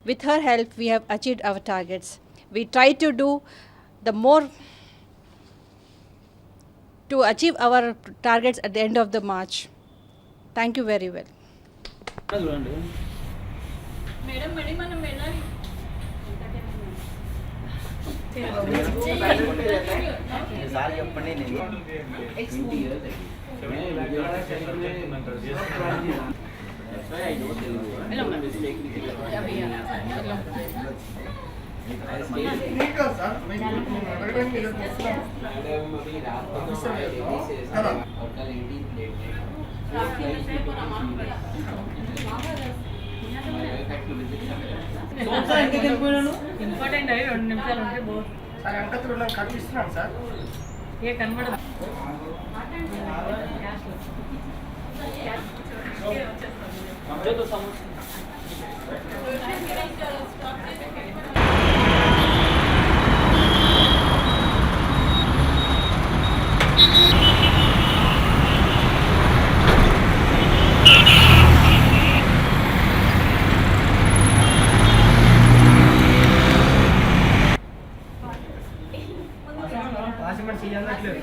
With her help, we have achieved our targets. We try to do the more to achieve our targets at the end of the March. Thank you very well. Important అయ్యి 2 నిమిషాలు ఉంటే bore sir వెంకటూరు నాకు కనిపిస్తున్నాను sir ఏ కనబడదు పాసిమెంట్ చేయాలట్లేదు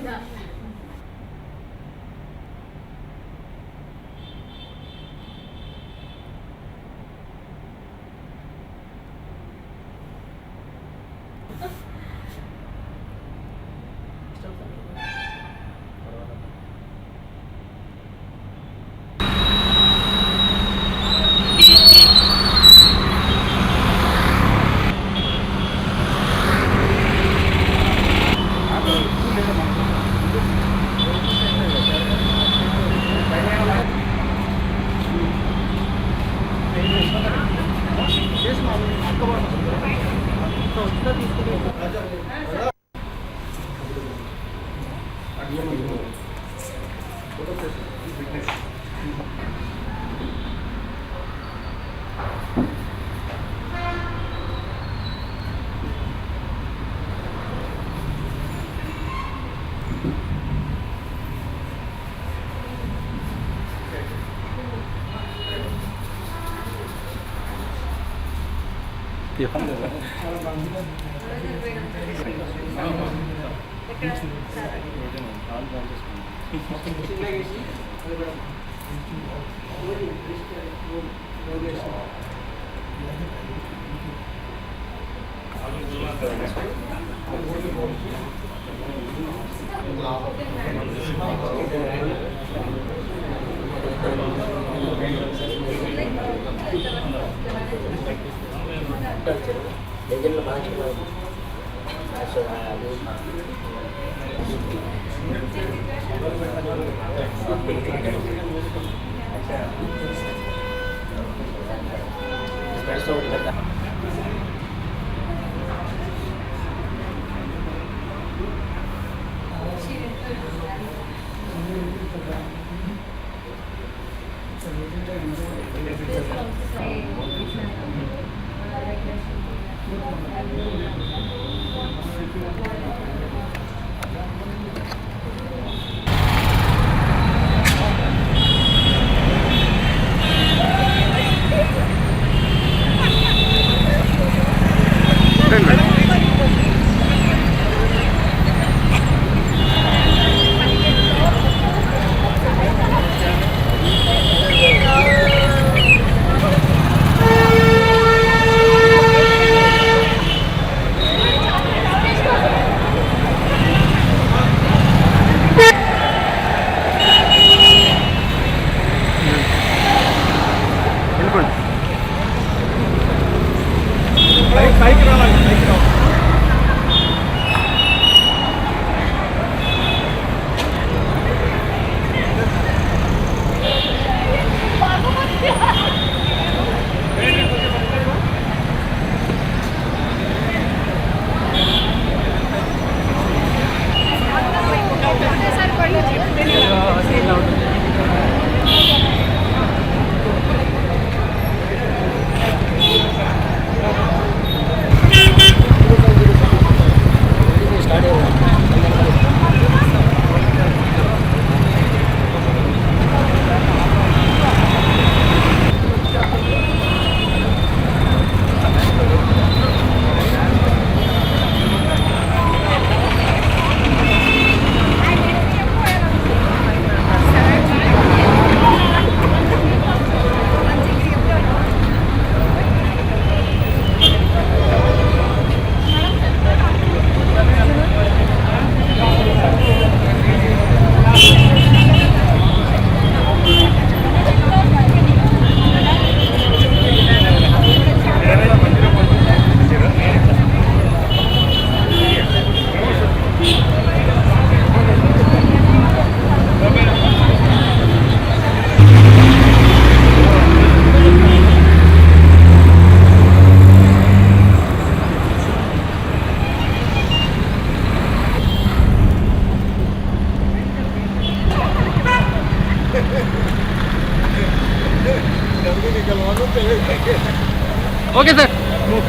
Okay, sir. Move.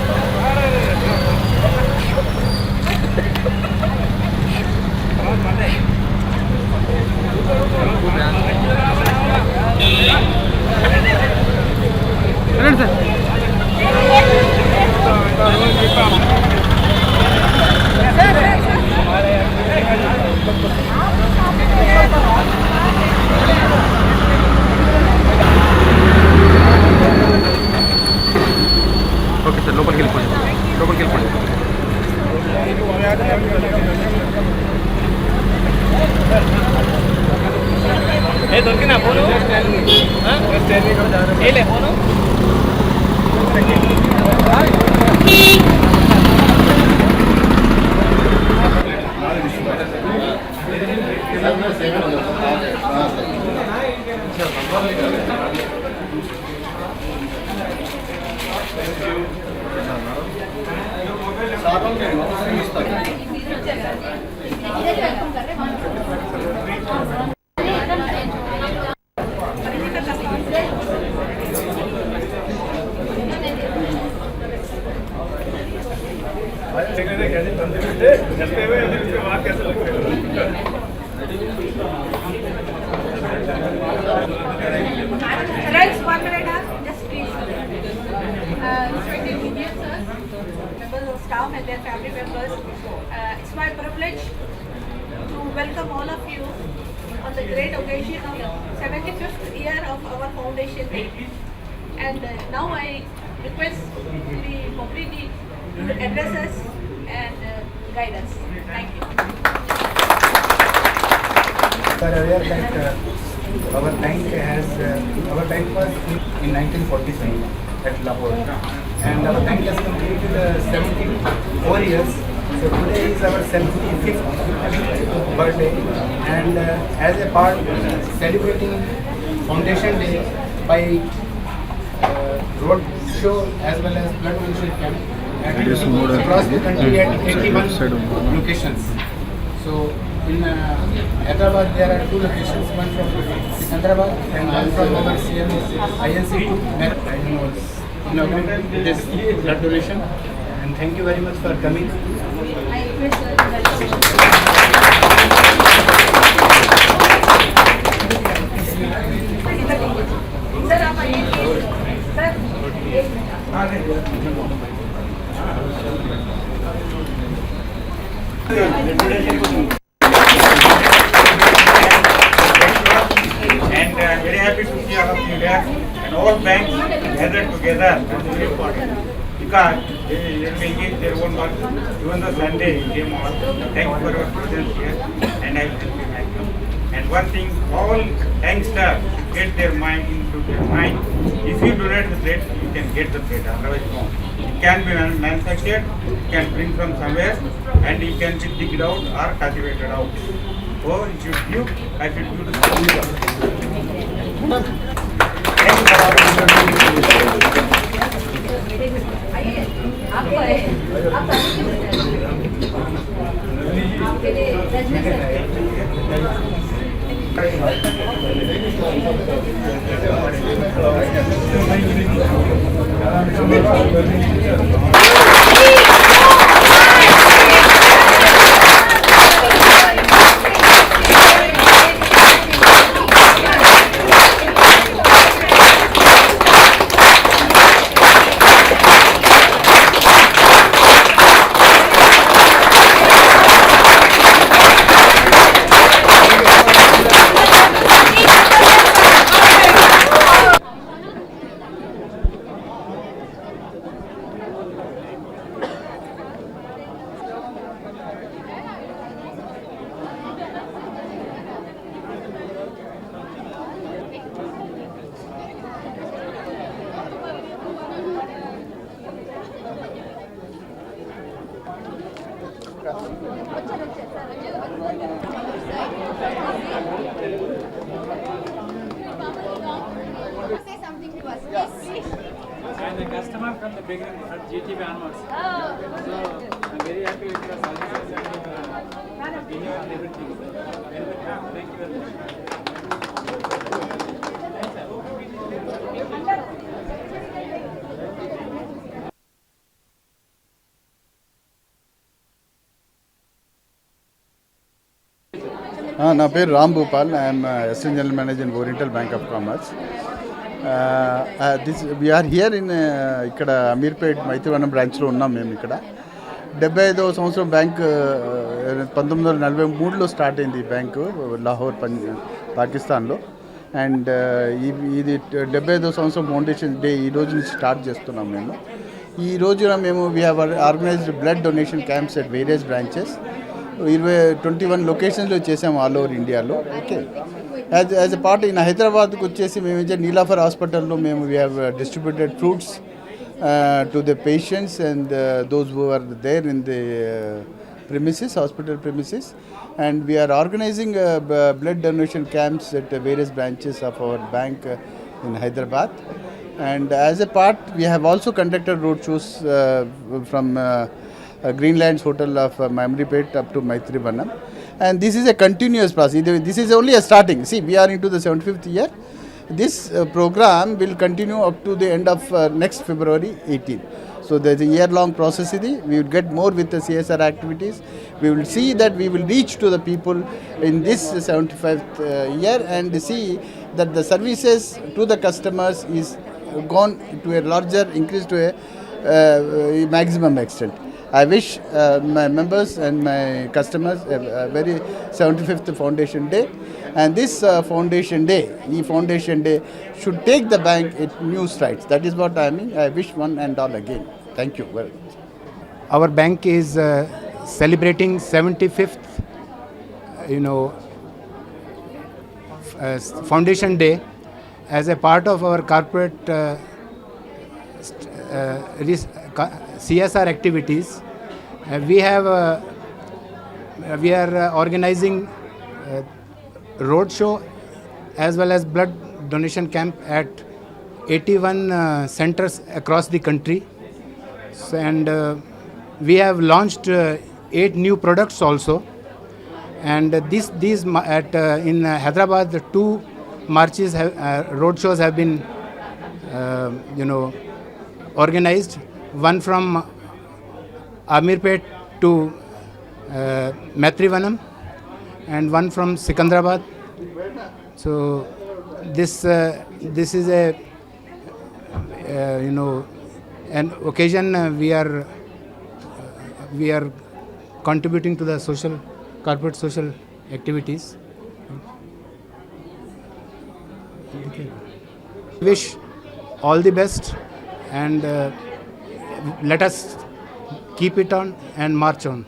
Sir. Okay sir లోపలికి వెళ్ళిపోయింది లోపలికి వెళ్ళిపోయింది దొరికినా ఫోను ఏలే phone Friends, 1 minute, just please. Respected Indian sir, members of staff and their family members, it's my privilege to welcome all of you on the great occasion of 75th year of our foundation day. And now I request the Popridi to address us and guide us. Thank you. Sir, aware that our bank was in 1943 at Lahore, and our bank has completed 74 years. So today is our 75th birthday, and as a part celebrating Foundation Day by road show as well as blood donation camp across the country at 81 locations. So in Hyderabad there are 2 locations, one from Hyderabad and one from our CM INC to inaugurate this blood donation. And thank you very much for coming. I request sir to welcome. Sir, आप आइए please. Sir, एक minute. And very happy to see all of you here and all banks gathered together. That's very important because they will engage their own work. Even the Sunday came on. Thank you for your presence here and I will help you back. And one thing, all youngsters get their mind into their mind. If you donate the plate, you can get the plate. Otherwise, no. It can be manufactured, you can bring from somewhere, and it can be digged out or cultivated out. So you should give, I should give the thank you for all your आइए, आपको है, आप आपके लिए Rajni sir. Say something to us, please. I'm a customer from the beginning, from GTB onwards. So I'm very happy with your services and opinion and everything. Thank you very much. నా పేరు Ram Bhupal. I'm assistant general manager in Oriental Bank of Commerce. We're here in ఇక్కడ అమీర్పేట్ మైత్రివనం బ్రాంచ్లో ఉన్నాం మేము ఇక్కడ. 75వ సంవత్సరం bank 1943లో start అయింది ఈ బ్యాంకు లాహోర్ పాకిస్తాన్లో. అండ్ ఇది 75వ సంవత్సరం ఫౌండేషన్ డే ఈ రోజు నుంచి స్టార్ట్ చేస్తున్నాం మేము. ఈ రోజున మేము we have organised blood donation camps at various branches. 21 లొకేషన్స్లో చేసాము ఆల్ ఓవర్ ఇండియాలో. Okay, as a part in హైదరాబాద్కి వచ్చేసి మేము నీలాఫర్ హాస్పిటల్లో మేము we have distributed fruits to the patients and those who are there in the premises, hospital premises, and we are organizing blood donation camps at various branches of our bank in Hyderabad. And as a part, we have also conducted road shows from Greenlands Hotel of Mamripet up to Maitrivanam, and this is a continuous process. This is only a starting. See, we are into the 75th year. This program will continue up to the end of next February 18. So there's a year-long process. We will get more with the CSR activities. We will see that we will reach to the people in this 75th year and see that the services to the customers is gone to a larger increase to a maximum extent. I wish my members and my customers a very 75th Foundation Day. And this Foundation Day should take the bank at new strides. That is what I mean. I wish one and all again. Thank you very much. Our bank is celebrating 75th, Foundation Day as a part of our corporate CSR activities. We are organizing road show as well as blood donation camp at 81 centers across the country. So, and we have launched 8 new products also. And these in Hyderabad, the 2 marches road shows have been organized. One from Amirpet to Maitrivanam, and one from Sikandrabad. So this is a an occasion we are contributing to the corporate social activities. Wish all the best and let us keep it on and march on.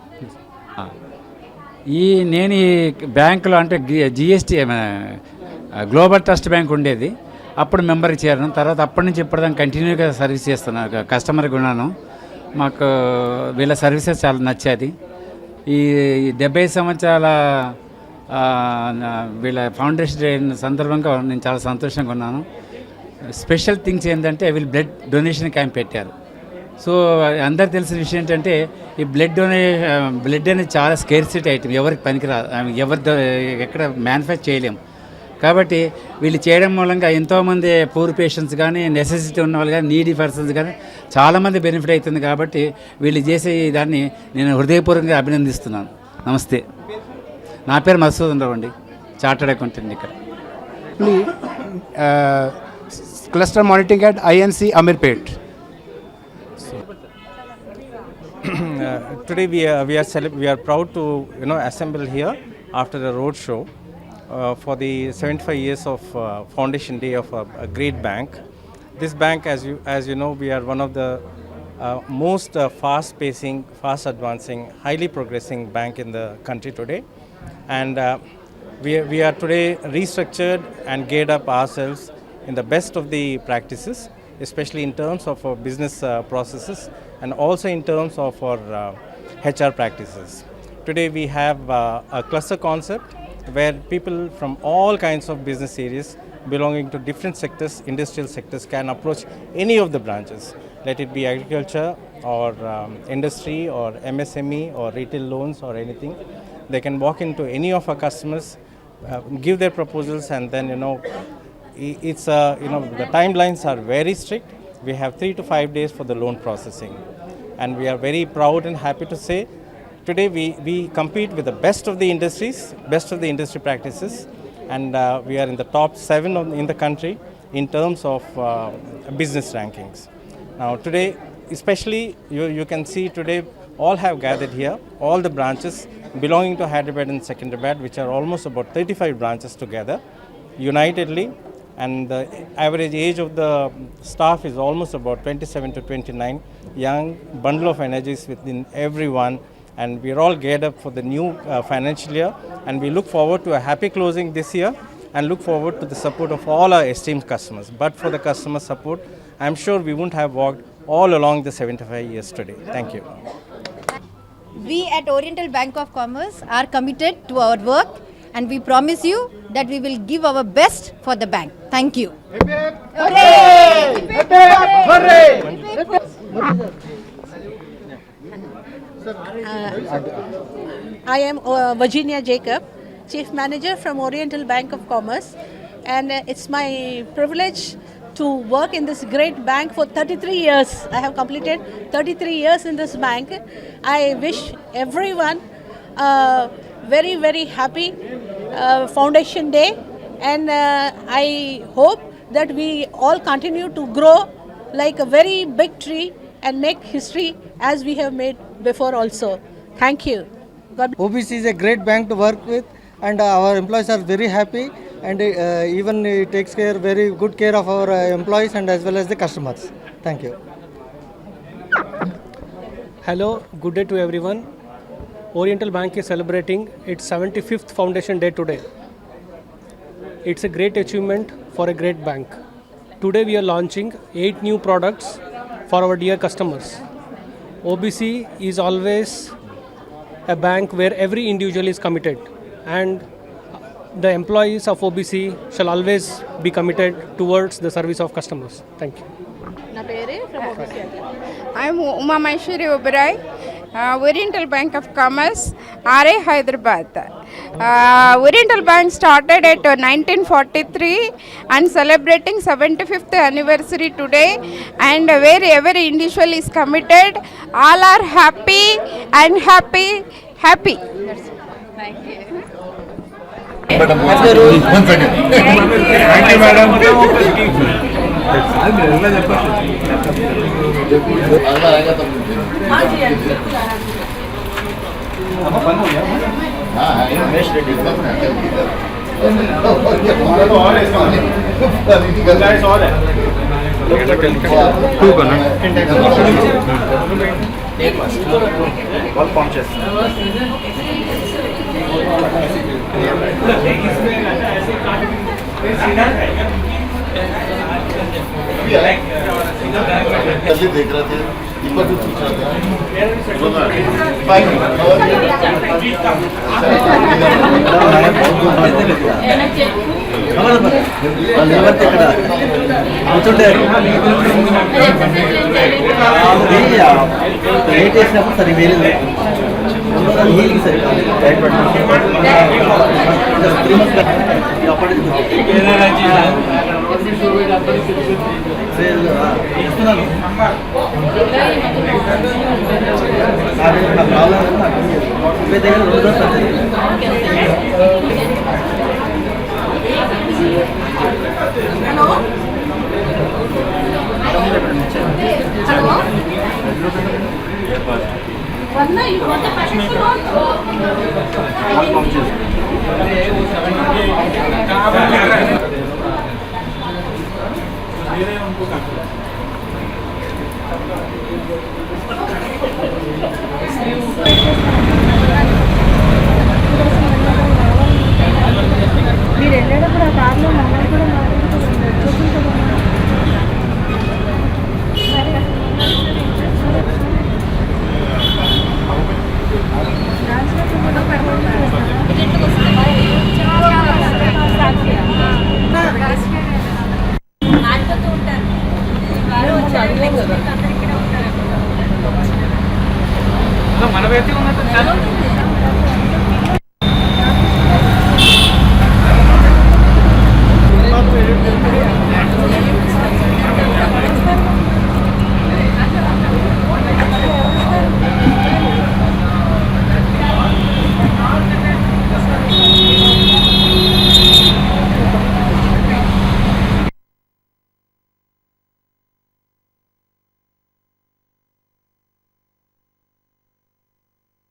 నేను ఈ బ్యాంకులో అంటే GST global trust bank ఉండేది, అప్పుడు మెంబర్కి చేరాను. తర్వాత అప్పటి నుంచి ఇప్పటిదాకా కంటిన్యూగా సర్వీస్ చేస్తున్నాను, కస్టమర్గా ఉన్నాను. మాకు వీళ్ళ సర్వీసెస్ చాలా నచ్చేది. ఈ 70 సంవత్సరాల వీళ్ళ ఫౌండేషన్ డే సందర్భంగా నేను చాలా సంతోషంగా ఉన్నాను. స్పెషల్ థింగ్స్ ఏంటంటే వీళ్ళు బ్లడ్ డొనేషన్ క్యాంప్ పెట్టారు. సో అందరికి తెలిసిన విషయం ఏంటంటే ఈ బ్లడ్ అనేది చాలా స్కేర్సిటీ ఐటమ్, ఎవరికి పనికిరాదు, ఎక్కడ మ్యానుఫ్యాక్చర్ చేయలేము. కాబట్టి వీళ్ళు చేయడం మూలంగా ఎంతోమంది పూర్ పేషెంట్స్ కానీ, నెసెసిటీ ఉన్న వాళ్ళు కానీ, నీడీ పర్సన్స్ కానీ చాలామంది బెనిఫిట్ అవుతుంది. కాబట్టి వీళ్ళు చేసే దాన్ని నేను హృదయపూర్వకంగా అభినందిస్తున్నాను. నమస్తే, నా పేరు మధుసూదన్ రావు అండి, చార్టర్డ్ అకౌంటెంట్ ఇక్కడ. Cluster monitoring at INC Amirpet. Today we are proud to assemble here after the road show for the 75 years of Foundation Day of a great bank. This bank, as you know, we are one of the most fast-pacing, fast-advancing, highly progressing bank in the country today, and we are today restructured and geared up ourselves in the best of the practices, especially in terms of our business processes and also in terms of our HR practices. Today we have a cluster concept where people from all kinds of business areas belonging to different sectors, industrial sectors, can approach any of the branches, let it be agriculture or industry or MSME or retail loans or anything. They can walk into any of our customers, give their proposals, and then it's the timelines are very strict. We have 3 to 5 days for the loan processing, and we are very proud and happy to say today we compete with the best of the industries, best of the industry practices, and we are in the top 7 in the country in terms of business rankings. Now today, especially you can see today all have gathered here, all the branches belonging to Hyderabad and Secunderabad, which are almost about 35 branches together, unitedly, and the average age of the staff is almost about 27 to 29, young bundle of energies within everyone, and we are all geared up for the new financial year, and we look forward to a happy closing this year and look forward to the support of all our esteemed customers. But for the customer support, I am sure we wouldn't have walked all along the 75 years today. Thank you. We at Oriental Bank of Commerce are committed to our work, and we promise you that we will give our best for the bank. Thank you. I am Virginia Jacob, Chief Manager from Oriental Bank of Commerce, and it's my privilege to work in this great bank for 33 years. I have completed 33 years in this bank. I wish everyone very, very happy Foundation Day, and I hope that we all continue to grow like a very big tree and make history as we have made before also. Thank you. OBC is a great bank to work with, and our employees are very happy, and even it takes very good care of our employees and as well as the customers. Thank you. Hello, good day to everyone. Oriental Bank is celebrating its 75th Foundation Day today. It's a great achievement for a great bank. Today we are launching 8 new products for our dear customers. OBC is always a bank where every individual is committed, and the employees of OBC shall always be committed towards the service of customers. Thank you. I am Uma Maheshwari Oberoi, Oriental Bank of Commerce, RA Hyderabad. Oriental Bank started at 1943 and celebrating 75th anniversary today, and where every individual is committed, all are happy and happy. Thank you. Thank you, देख रहे थे दीपक भी पूछ रहे थे సరే వేరే Vanna, you want the package or not?